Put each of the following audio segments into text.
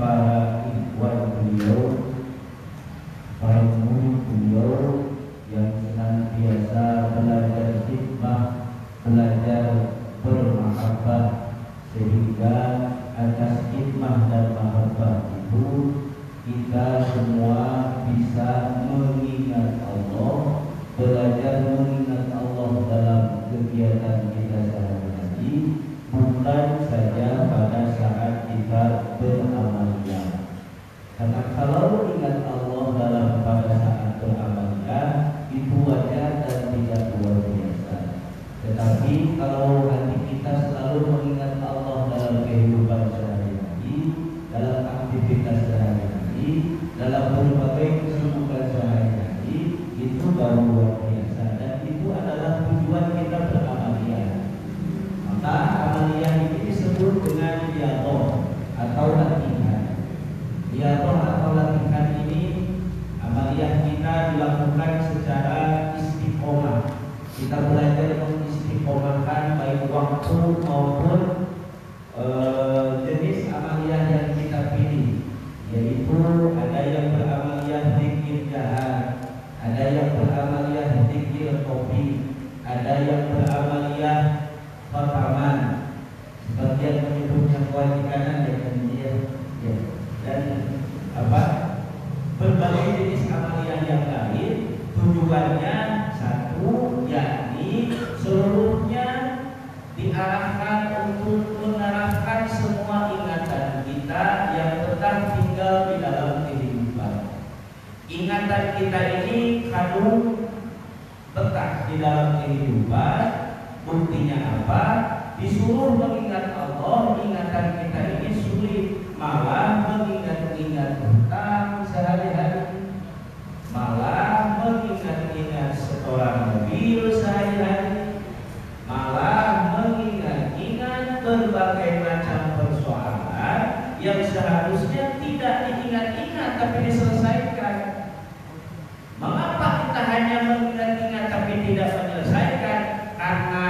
para ikhwan beliau, para murid beliau yang senantiasa belajar hikmah, belajar bermahabbah, sehingga atas hikmah dan mahabbah itu kita semua bisa mengingat Allah, belajar mengingat Allah dalam kegiatan kita sehari-hari, bukan saja pada saat kita beramaliyah. Karena kalau ingat Allah dalam pada saat beramaliyah itu wajar dan tidak luar biasa. Tetapi kalau hati kita selalu mengingat Allah dalam kehidupan sehari-hari, dalam aktivitas sehari-hari, dalam berbagai kesibukan sehari-hari, itu baru luar biasa, dan itu adalah tujuan kita beramaliyah. Maka amaliyah ini disebut dengan riyadhah atau latihan. Riyadhah atau latihan ini, amaliyah kita dilakukan secara istiqomah. Kita belajar mengistiqomahkan baik waktu maupun jenis amaliyah yang kita pilih, yaitu ada yang beramaliyah zikir jahar, ada yang beramaliyah zikir kopi, ada yang beramaliyah khataman, sebagian menyebutnya kewajiban dan berbagai jenis amaliyah yang lain. Tujuannya satu, yakni seluruhnya diarahkan untuk mengarahkan semua ingatan kita yang tetap tinggal di dalam kehidupan. Ingatan kita ini kandung tetap di dalam kehidupan. Buktinya apa? Disuruh mengingat Allah, ingatan kita ini sulit, malah mengingat-ingat tentang sehari-hari, malah mengingat-ingat setoran mobil sehari-hari, malah mengingat-ingat berbagai macam persoalan yang seharusnya tidak diingat-ingat tapi diselesaikan. Mengapa kita hanya mengingat-ingat tapi tidak menyelesaikan? Karena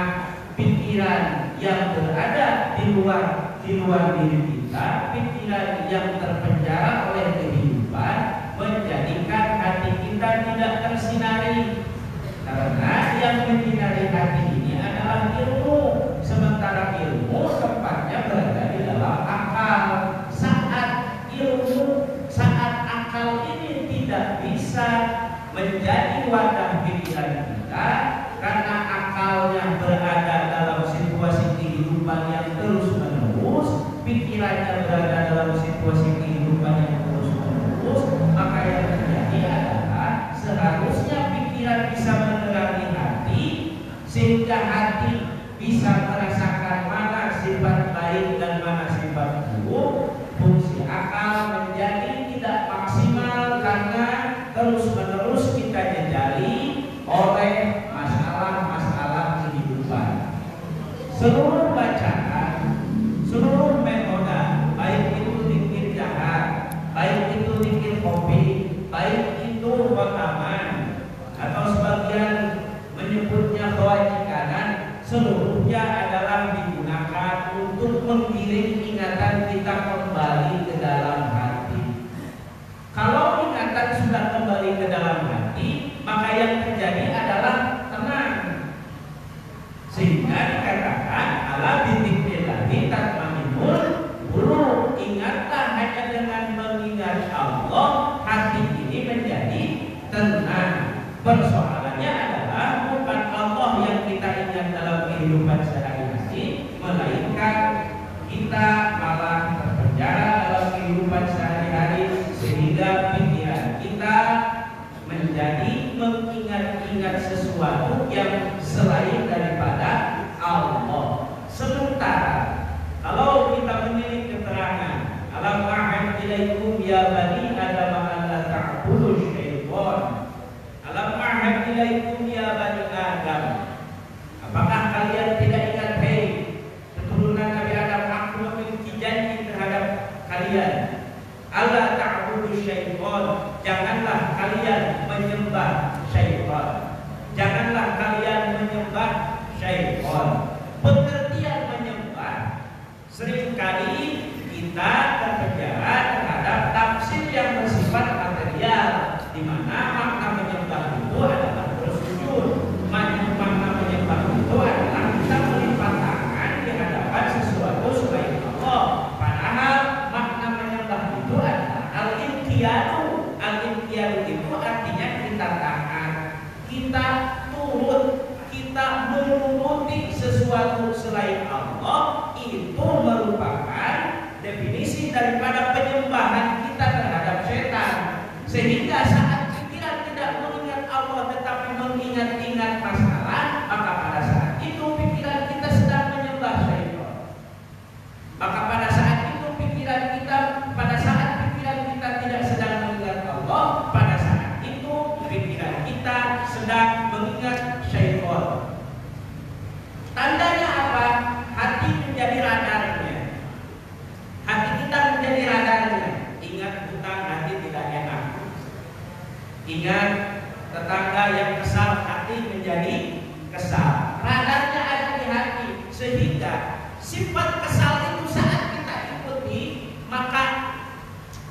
pikiran yang berada di luar diri kita, pikiran yang terpenjara oleh kehidupan, menjadikan hati kita tidak tersinari. Karena yang menyinari hati ini adalah ilmu, sementara ilmu tempatnya berada di dalam akal. Saat akal ini tidak bisa menjadi wadah pikiran kita, karena akalnya berada dalam situasi kehidupan yang terus menerus, pikirannya berada dalam situasi kehidupan yang terus menerus, maka yang terjadi adalah seharusnya pikiran bisa menerangi hati, sehingga hati bisa merasakan mana sifat baik dan mana sifat buruk. Fungsi akal menjadi tidak maksimal karena terus menerus kita jejali oleh masalah-masalah kehidupan. Seluruh bacaan, seluruh metode, baik itu zikir jahar, baik itu zikir kopi, baik itu khotaman, atau sebagian menyebutnya kewajikanan, seluruhnya adalah digunakan untuk menggiring ingatan kita kembali ke dalam hati. Kalau ingatan sudah kembali ke dalam hati, maka yang terjadi adalah tenang. Sehingga dikatakan ala bidzikrillahi tatmainnul qulub. Ingatlah hanya dengan mengingat Allah, hati ini menjadi tenang. Persoalannya adalah bukan Allah yang kita ingat dalam kehidupan sehari-hari, melainkan kita malah terpenjara dalam kehidupan sehari-hari, sehingga pikiran kita menjadi mengingat-ingat sesuatu yang selain daripada Allah. Sementara kalau kita menilik keterangan alam ahad ilaikum ya bani adam alla ta'budu syaitan, alam ahad ilaikum ya bani adam, apakah kalian tidak ingat, hei keturunan Nabi Adam, aku memiliki janji terhadap kalian, alla ta'budu syaitan, janganlah kalian menyembah syaitan, janganlah kalian menyembah syaitan. Pengertian menyembah seringkali kita terpenjara al-inqiyadu itu artinya kita taat, kita turut, kita menuruti sesuatu selain Allah. Itu merupakan definisi daripada penyembahan kita terhadap setan. Sehingga saat pikiran tidak mengingat Allah tetapi mengingat-ingat masalah, maka pada saat itu pikiran kita sedang menyembah syaitan. Maka pada saat itu pikiran kita tidak sedang mengingat Allah, pada saat itu pikiran kita sedang mengingat syaitan. Tandanya apa? Hati menjadi radarnya. Hati kita menjadi radarnya. Ingat hutang, hati tidak enak. Ingat tetangga yang kesal, hati menjadi kesal. Radarnya ada di hati. Sehingga sifat kesal itu saat kita ikuti, maka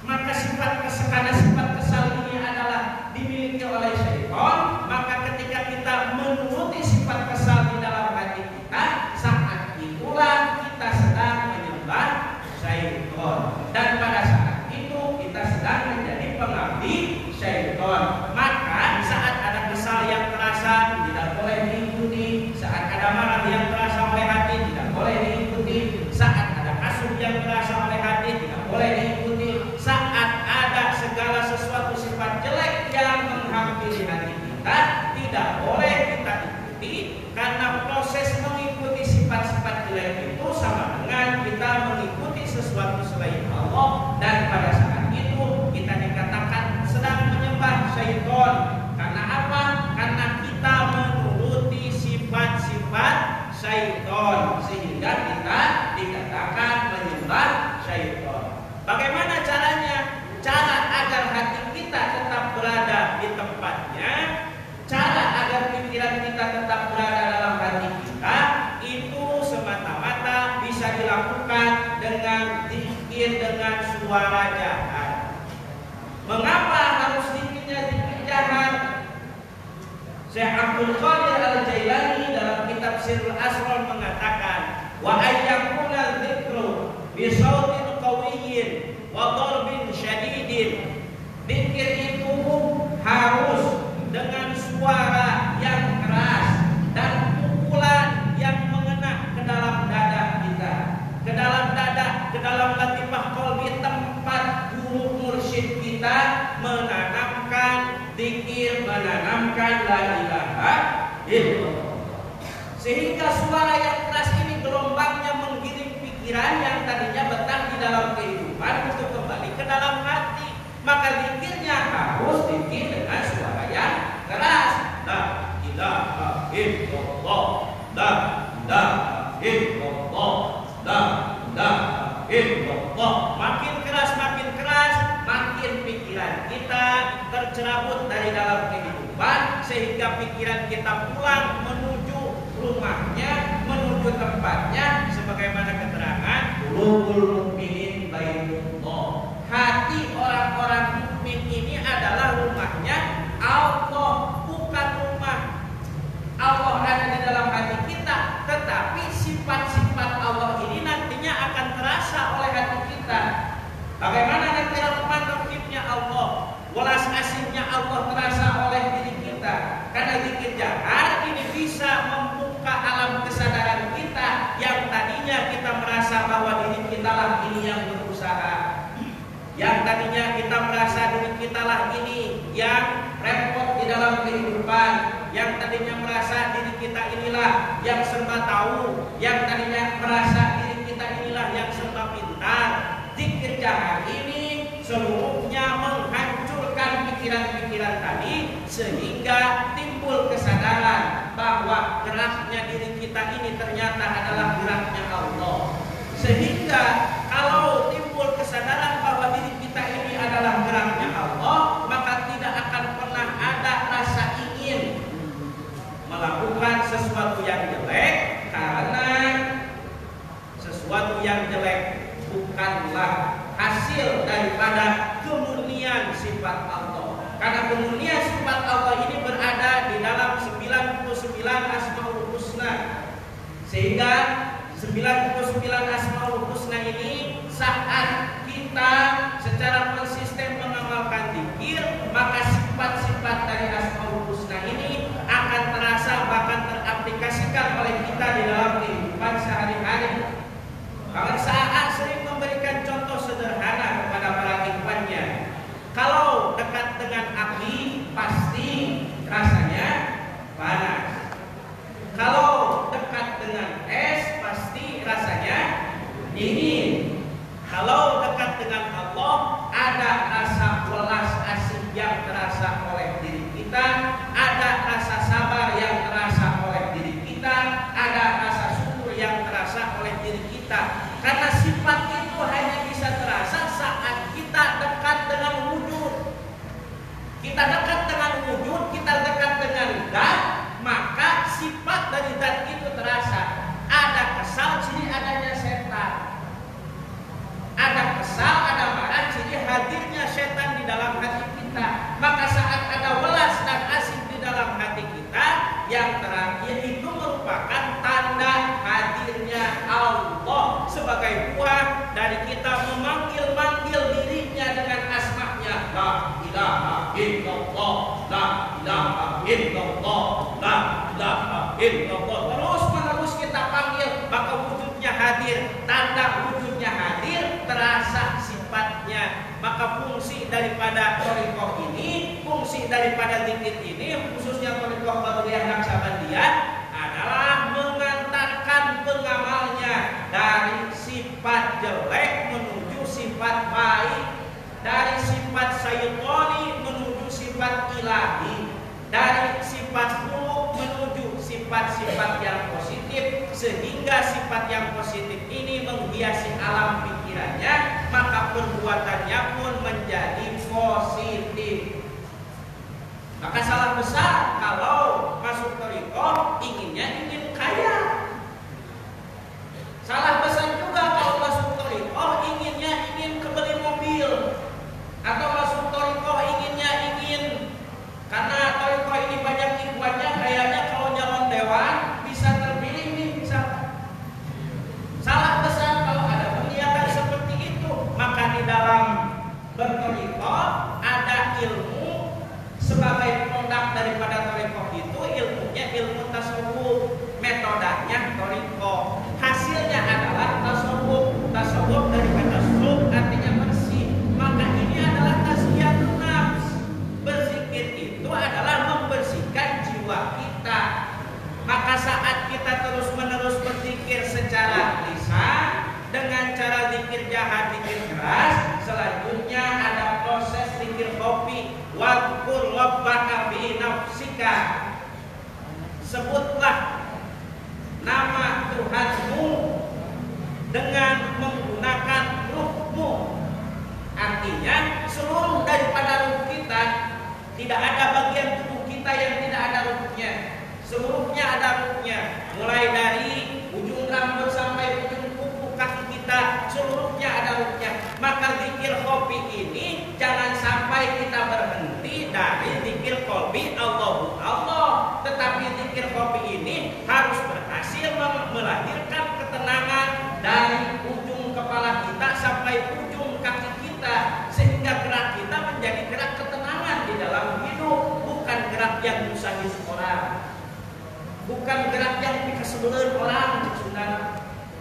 karena sifat kesal ini adalah dimiliki oleh syaitan, maka ketika kita menuruti sifat kesal di dalam hati kita, saat itulah kita sedang menyembah syaitan. Dan pada saat itu kita sedang menjadi pengabdi syaitan. Maka saat ada kesal yang terasa tidak boleh diikuti, saat ada marah yang terasa oleh hati tidak boleh diikuti, saat ada hasud yang terasa oleh hati tidak boleh diikuti, saat ada segala sesuatu sifat jelek yang menghampiri hati kita tidak boleh kita ikuti, karena proses mengikuti sifat-sifat jelek itu sama dengan kita mengikuti sesuatu selain Allah. Dan pada saat itu kita dikatakan sedang menyembah syaitan. Karena apa? Karena kita menuruti sifat-sifat syaitan, sehingga kita dikatakan menyembah syaitan. Bagaimana caranya? Cara agar hati kita tetap berada di tempatnya, cara agar pikiran kita tetap berada dalam hati kita, itu semata-mata bisa dilakukan dengan zikir, dengan suara jahat. Mengapa harus zikirnya zikir jahat? Syekh Abdul Qadir Al-Jailani dalam kitab Sirrul Asrar mengatakan, wa ayyakuna dzikru bi sautin qawiyyin wa darbin syadidin. Zikir itu harus dengan suara yang keras dan pukulan yang mengena ke dalam dada kita, ke dalam dada, ke dalam latifah qalbi, tempat guru mursyid kita menanamkan zikir, menanamkan la ilaha illallah. Sehingga suara yang keras ini gelombangnya menggiring pikiran yang tadinya betah di dalam kehidupan untuk kembali ke dalam hati. Maka zikirnya harus zikir dengan suara yang keras. La ilaha illallah, la ilaha illallah, la ilaha illallah. Makin keras, makin pikiran kita tercerabut dari dalam kehidupan, sehingga pikiran kita pulang menuju rumahnya, menuju tempatnya, sebagaimana keterangan qulubul mukminin baitullah. Hati orang-orang mukmin ini adalah rumahnya Allah, bukan rumah Allah ada di dalam hati kita, tetapi sifat-sifat Allah ini nantinya akan terasa oleh hati kita. Bagaimana nanti rahmat-rahimnya Allah, welas asihnya Allah terasa oleh diri kita. Karena zikir jahat ini bisa membuka alam kesadaran kita yang tadinya kita merasa bahwa diri kita lah ini yang berusaha, yang tadinya kita merasa diri kita lah ini yang repot di dalam kehidupan, yang tadinya merasa diri kita inilah yang serba tahu, yang tadinya merasa diri kita inilah yang serba pintar. Zikir jahat ini seluruhnya menghancurkan pikiran-pikiran tadi, sehingga timbul kesadaran bahwa geraknya diri kita ini ternyata adalah geraknya Allah. Sehingga kalau timbul kesadaran bahwa diri kita ini adalah geraknya Allah, maka tidak akan pernah ada rasa ingin melakukan sesuatu yang jelek, karena sesuatu yang jelek bukanlah hasil daripada kemurnian sifat Allah. Karena kemurnian sifat Allah ini berada di dalam 99 Asmaul Husna, sehingga 99 Asmaul Husna ini sah hadirnya setan di dalam hati kita. Maka saat ada welas dan asih di dalam hati kita, yang terakhir itu merupakan tanda hadirnya Allah sebagai buah dari kita memanggil-manggil dirinya dengan asma'nya. La ilaha illallah, la ilaha illallah, la ilaha illallah. Terus menerus kita panggil, maka wujudnya hadir. Tanda wujudnya hadir terasa sifatnya. Maka fungsi daripada thariqah ini, fungsi daripada zikir ini, khususnya thariqah Qadiriyah Naqsabandiyah, adalah mengantarkan pengamalnya dari sifat jelek menuju sifat baik, dari sifat syaitani menuju sifat ilahi, dari sifat buruk menuju sifat-sifat yang positif, sehingga sifat yang positif ini menghiasi alam pikirannya, maka perbuatannya pun menjadi positif. Maka salah besar kalau masuk thariqah ingin kaya. Salah besar juga kalau masuk thariqah ingin kebeli mobil, atau masuk thariqah ingin karena thariqah ini banyak ikhwannya, kayaknya kalau nyalon dewan bisa terpilih nih, bisa. Salah besar kalau ada penglihatan seperti itu. Maka di dalam berthariqah ada ilmu sebagai produk daripada thariqah itu, ilmunya ilmu tasawuf, metodenya thariqah. Hasilnya adalah tasawuf. Tasawuf dari kata suluk artinya bersih. Maka ini adalah tazkiyatun nafs. Berzikir itu adalah membersihkan jiwa kita. Maka saat kita terus-menerus berzikir secara lisan dengan cara zikir jahat, zikir keras, selanjutnya ada proses zikir khafi. Wadkur rabbaka fi nafsika. Sebutlah nama Tuhanmu dengan menggunakan ruhmu. Artinya seluruh daripada ruh kita, tidak ada bagian tubuh kita yang tidak ada ruhnya. Seluruhnya ada ruhnya. Mulai dari ujung rambut sampai ujung kuku kaki kita, seluruhnya ada ruhnya. Maka zikir khafi ini jangan sampai kita berhenti dari zikir qalbi Allahu Allah, tetapi zikir khafi ini harus berhasil melahirkan ketenangan dari ujung kepala kita sampai ujung kaki kita, sehingga gerak kita menjadi gerak ketenangan di dalam hidup, bukan gerak yang nyusahin orang, bukan gerak yang dikesebelin orang,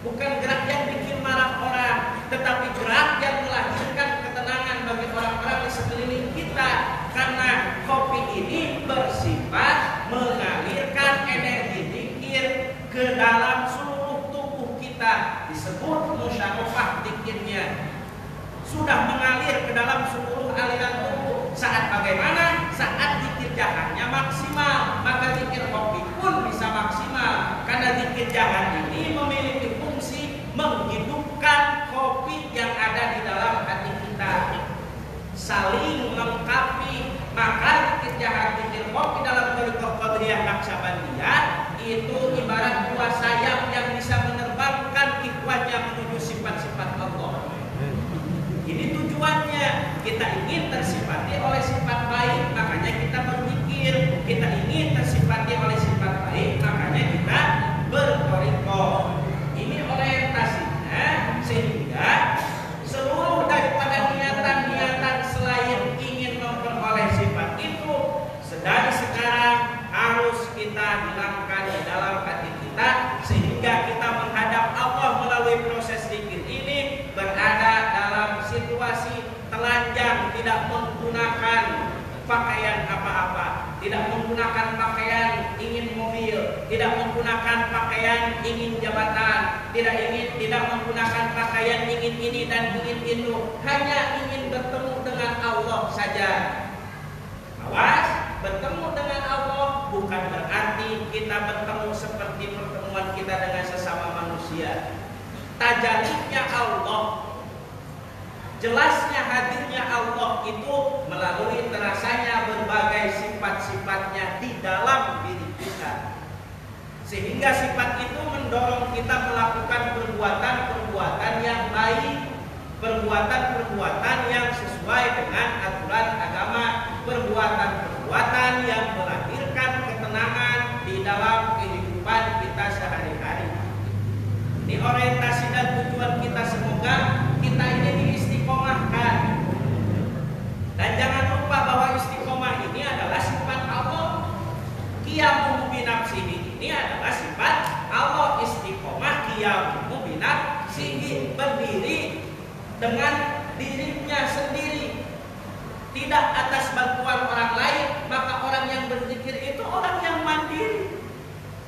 bukan gerak yang bikin marah orang, tetapi gerak yang melahirkan ketenangan bagi orang-orang di sekeliling kita. Karena kopi ini bersifat mengalirkan energi zikir ke dalam seluruh tubuh kita, disebut musyarafah zikirnya. Sudah mengalir ke dalam seluruh aliran tubuh. Saat bagaimana? Saat zikir jahatnya maksimal, maka zikir kopi pun bisa maksimal. Karena zikir jahat ini memiliki fungsi menghidupkan kopi yang ada di dalam hati kita, saling melengkapi. Maka zikir jahat, zikir kopi dalam thariqah Qadiriyah Naqsabandiyah itu ibarat dua sayap yang bisa menerbangkan ikhwannya menuju sifat-sifat Allah. Ini tujuannya, kita ingin tersifati oleh sifat baik, makanya kita berzikir. Kita ingin tersifati oleh sifat baik, makanya kita berthariqah. Ini orientasinya, sehingga seluruh daripada niatan-niatan selain ingin memperoleh sifat itu, dari sekarang harus kita hilangkan di dalam hati kita, sehingga kita menghadap Allah melalui proses zikir ini berada dalam situasi telanjang, tidak menggunakan pakaian apa-apa, tidak menggunakan pakaian ingin mobil, tidak menggunakan pakaian ingin jabatan, tidak menggunakan pakaian ingin ini dan ingin itu, hanya ingin bertemu dengan Allah saja. Awas, bertemu dengan Allah bukan berarti kita bertemu seperti pertemuan kita dengan sesama manusia. Tajallinya Allah, jelasnya hadirnya Allah itu melalui terasanya berbagai sifat-sifatnya di dalam diri kita, sehingga sifat itu mendorong kita melakukan perbuatan-perbuatan yang baik, perbuatan-perbuatan yang sesuai sesuai dengan aturan agama, perbuatan-perbuatan yang melahirkan ketenangan di dalam kehidupan kita sehari-hari. Ini orientasi dan tujuan kita, semoga kita ini diistiqomahkan. Dan jangan lupa bahwa istiqomah ini adalah sifat Allah. Qiyamuhu binafsihi ini adalah sifat Allah. Istiqomah qiyamuhu binafsihi, berdiri dengan dirinya sendiri, tidak atas bantuan orang lain. Maka orang yang berzikir itu orang yang mandiri,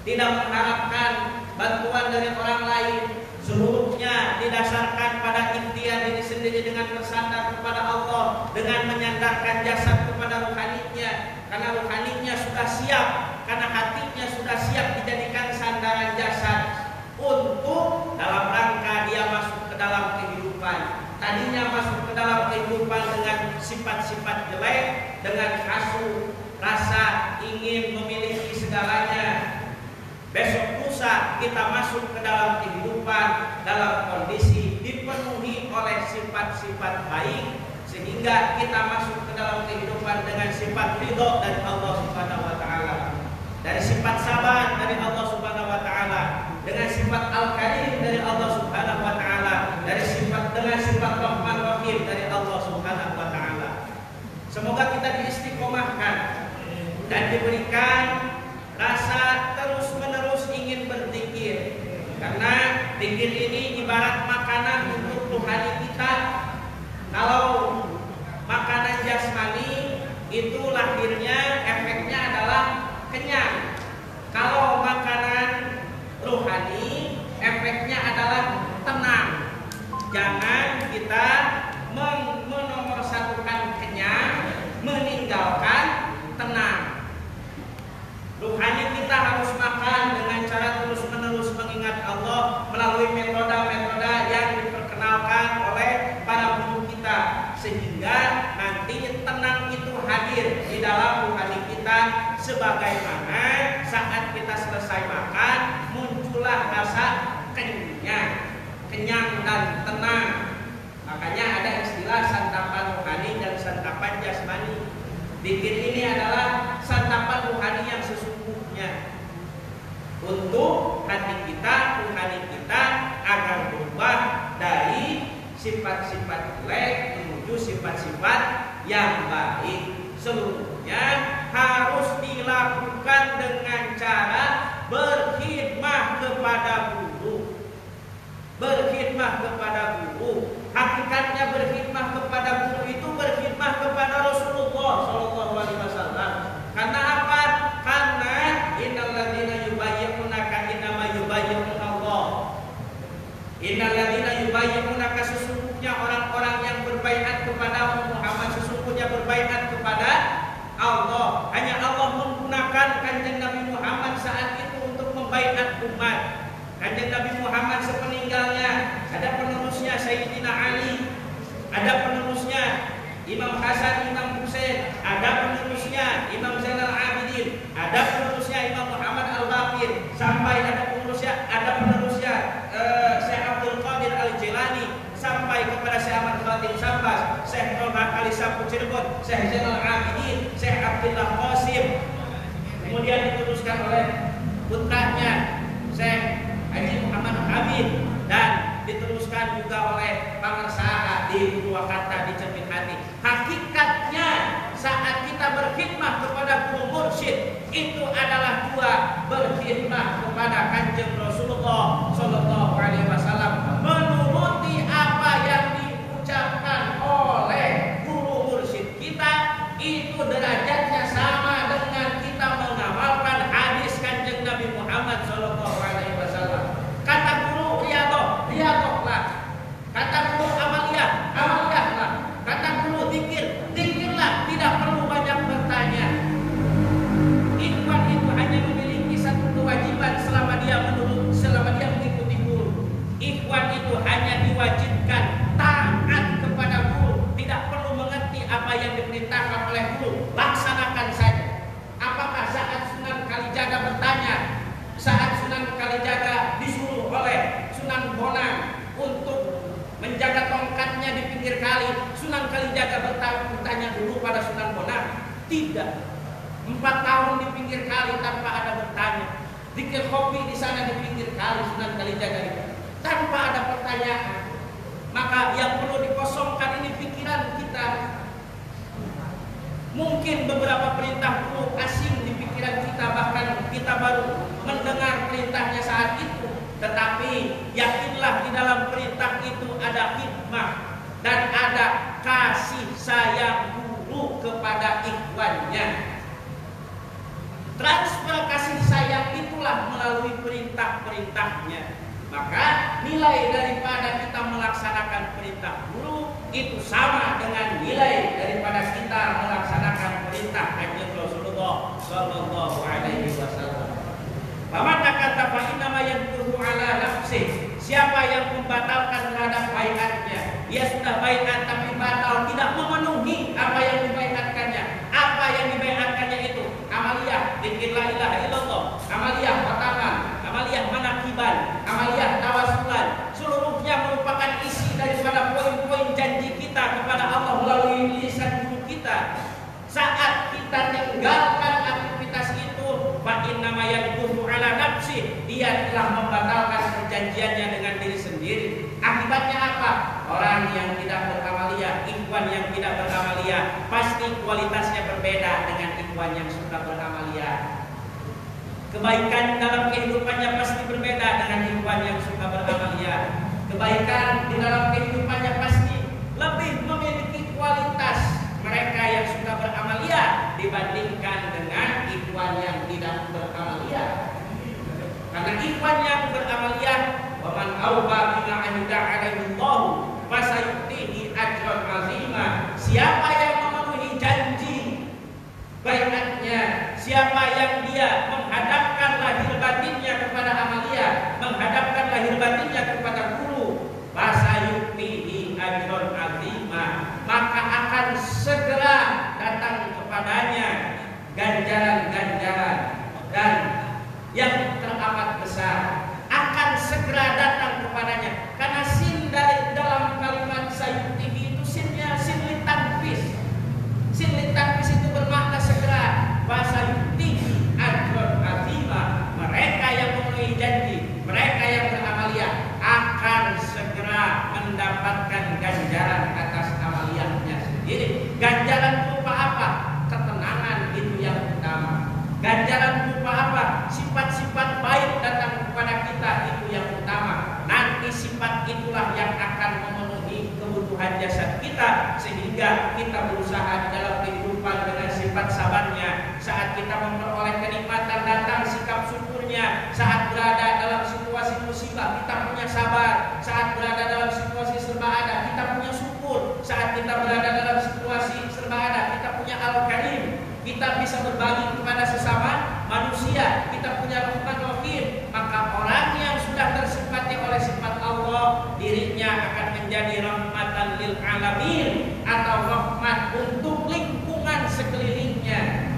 tidak mengharapkan bantuan dari orang lain. Seluruhnya didasarkan pada ikhtiar diri sendiri dengan bersandar kepada Allah, dengan menyandarkan jasad kepada ruhaninya, karena ruhaninya sudah siap, karena hatinya sudah siap dijadikan sandaran jasad untuk dalam rangka dia masuk ke dalam kehidupan. Tadinya masuk ke dalam kehidupan dengan sifat-sifat jelek, dengan hasut, rasa ingin memiliki segalanya. Besok lusa kita masuk ke dalam kehidupan dalam kondisi dipenuhi oleh sifat-sifat baik, sehingga kita masuk ke dalam kehidupan dengan sifat ridho dari Allah Subhanahu wa taala, dari sifat sabar dari Allah Subhanahu wa taala, dengan sifat al-karim dari Allah Subhanahu wa taala, dengan sifat Rahman Rahim dari Allah Subhanahu wa taala. Semoga kita diistiqomahkan dan diberikan rasa terus-menerus ingin berzikir, karena zikir ini ibarat makanan untuk rohani kita. Kalau makanan jasmani itu lahirnya, efeknya adalah kenyang. Kalau makanan rohani efeknya adalah tenang. Jangan kita menomorsatukan kenyang, meninggalkan tenang. Rohani kita harus makan dengan cara terus-menerus mengingat Allah melalui metode-metode yang diperkenalkan oleh para guru kita, sehingga nanti tenang itu hadir di dalam rohani kita, sebagaimana saat kita selesai makan muncullah rasa kenyang dan tenang. Makanya ada istilah santapan rohani dan santapan jasmani. Zikir ini adalah santapan rohani yang sesungguhnya untuk hati kita, rohani kita, agar berubah dari sifat-sifat jelek menuju sifat-sifat yang baik. Seluruhnya harus dilakukan dengan cara berkhidmah kepada guru. Berkhidmah kepada guru. Hakikatnya berkhidmah kepada guru itu berkhidmah kepada Rasulullah Shallallahu Alaihi Wasallam. Karena apa? Karena innalladzina yubayyi'unaka innama yubayyi'una Allah. Innalladzina yubayyi'unaka, sesungguhnya orang-orang yang berbaiat kepada Muhammad, sesungguhnya berbaiat kepada Allah. Hanya Allah menggunakan kanjeng Nabi Muhammad saat itu untuk membaiat umat. Kanjeng Nabi Muhammad sepeninggalnya ada penerusnya Sayyidina Ali, ada penerusnya Imam Hasan, Imam Husain, ada penerusnya Imam Zainal Abidin, ada penerusnya Imam Muhammad Al-Baqir, sampai ada penerusnya Syekh Abdul Qadir Al-Jilani, sampai kepada Syekh Ahmad Khatim Sambas, Syekh Toha Ali Sapu Cirebon, Syekh Zainal Abidin, Syekh Abdullah Qasim. Kemudian diteruskan oleh putranya Syekh Haji Muhammad Habib, dan diteruskan juga oleh Pangersara di Purwakarta di Cermin Hati. Hakikatnya saat kita berkhidmah kepada guru mursyid itu adalah dua, berkhidmah kepada kanjeng Rasulullah Sallallahu Alaihi Wasallam, menuruti apa yang diucapkan oleh guru mursyid kita. Itu derajatnya sama dengan kita mengamalkan hadis kanjeng Nabi Muhammad Sallallahu Alaihi Wasallam. Kata guru riyadhlah. Kata guru amaliyahlah. Kata guru zikirlah. Tidak perlu banyak bertanya. Ikhwan itu hanya memiliki satu kewajiban selama dia mengikuti guru. Ikhwan itu hanya diwajibkan taat kepada guru. Tidak perlu mengerti apa yang diperintahkan oleh guru. Laksanakan saja. Apakah saat Sunan Kalijaga bertanya, saat Sunan Kalijaga disuruh oleh Sunan Bonang untuk menjaga tongkatnya di pinggir kali. Sunan Kalijaga bertanya dulu pada Sunan Bonang. Tidak. 4 tahun di pinggir kali tanpa ada bertanya. Zikir kopi di sana di pinggir kali Sunan Kalijaga itu tanpa ada pertanyaan. Maka yang perlu dikosongkan ini pikiran kita. Mungkin beberapa perintah perlu asing di pikiran kita, bahkan kita baru mendengar perintahnya saat itu. Tetapi yakinlah di dalam perintah itu ada hikmah dan ada kasih sayang guru kepada ikhwannya. Transfer kasih sayang itulah melalui perintah-perintahnya. Maka nilai daripada kita melaksanakan perintah guru itu sama dengan nilai daripada kita melaksanakan perintah Kanjeng Rasulullah sallallahu alaihi wasallam. Faman kata fa inna ma yanquhu ala nafsi. Siapa yang membatalkan terhadap baiatnya, dia sudah baiat tapi batal, tidak memenuhi apa yang dibaiatkannya. Apa yang dibaiatkannya itu amaliyah dzikir la ilaha illallah, amaliyah khatamah, amaliyah manakiban, amaliyah tawassulan. Seluruhnya merupakan isi daripada poin-poin janji kita kepada Allah melalui lisan guru kita. Saat kita tinggalkan aktivitas itu, fa inna ma yanquhu ala nafsi, dia telah membatalkan perjanjiannya dengan diri sendiri. Akibatnya apa? Orang yang tidak beramaliyah, ikhwan yang tidak beramaliyah, pasti kualitasnya berbeda dengan ikhwan yang sudah beramaliyah. Kebaikan dalam kehidupannya pasti berbeda dengan ikhwan yang suka beramaliyah. Kebaikan di dalam kehidupannya pasti lebih memiliki kualitas mereka yang suka beramaliyah dibandingkan dengan ikhwan yang tidak beramaliyah. Karena ikhwan yang beramaliyah, wa man awfa bima ahida alaihi Allah fasayutihi ajran azima. Siapa yang memenuhi janji baiatnya, siapa yang dia menghadapkan lahir batinnya kepada amaliyah, menghadapkan lahir batinnya kepada guru, fasayutihi ajran azima, maka akan segera datang kepadanya ganjaran-ganjaran dan yang teramat besar, akan segera datang kepadanya. Karena sin dari dalam kalimat sayutihi itu sinnya sin litanfis. Sin litanfis itu bermakna segera. Fasayutihi ajran azima, mereka yang memenuhi janji, mereka yang beramaliyah akan segera mendapatkan ganjaran atas amaliyahnya sendiri. Ganjaran berupa apa? Ketenangan itu yang utama. Ganjaran berupa apa? Sifat-sifat baik datang kepada kita itu yang utama. Nanti sifat itulah yang akan memenuhi kebutuhan jasad kita, sehingga kita berusaha dalam kehidupan dengan sifat sabarnya. Saat kita memperoleh kenikmatan datang sikap syukurnya. Saat berada dalam situasi musibah kita punya sabar. Saat berada dalam situasi serba ada kita punya syukur. Saat kita berada dalam situasi serba ada kita punya al-karim. Kita bisa berbagi kepada sesama manusia, kita punya rahmat rahim. Maka orang yang sudah tersifati oleh sifat Allah, dirinya akan menjadi rahmatan lil alamin, atau rahmat untuk lingkungan sekelilingnya.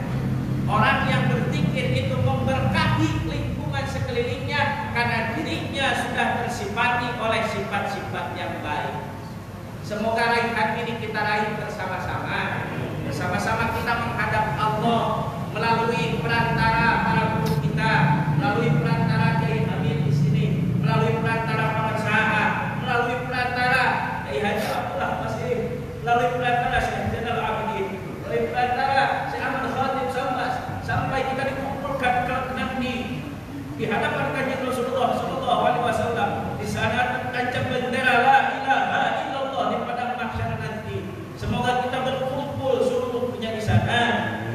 Orang yang berzikir itu memberkahi lingkungan sekelilingnya karena dirinya sudah tersifati oleh sifat-sifat yang baik. Semoga raihan ini kita raih bersama-sama. Bersama-sama kita menghadap Allah melalui perantara para guru kita, melalui perantara Kiai Amin di sini, melalui perantara Pak Saha, melalui perantara Kiai Haji Abdullah Masih, melalui perantara Syekh Zainal Abidin, melalui perantara Syekh Ahmad Khatib Sambas, sampai kita dikumpulkan di hadapan Kanjeng Rasulullah sallallahu alaihi wasallam. Di sana tancap bendera la ilaha illallah di padang mahsyar nanti. Semoga kita berkumpul seluruhnya di sana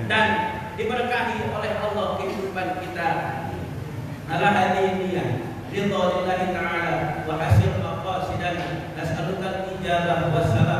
dan diberkahi oleh Allah kehidupan kita. Ala hadiniyah ridha lillahi ta'ala wa hasil maqasidana nas'aluka al-ijabah wassalam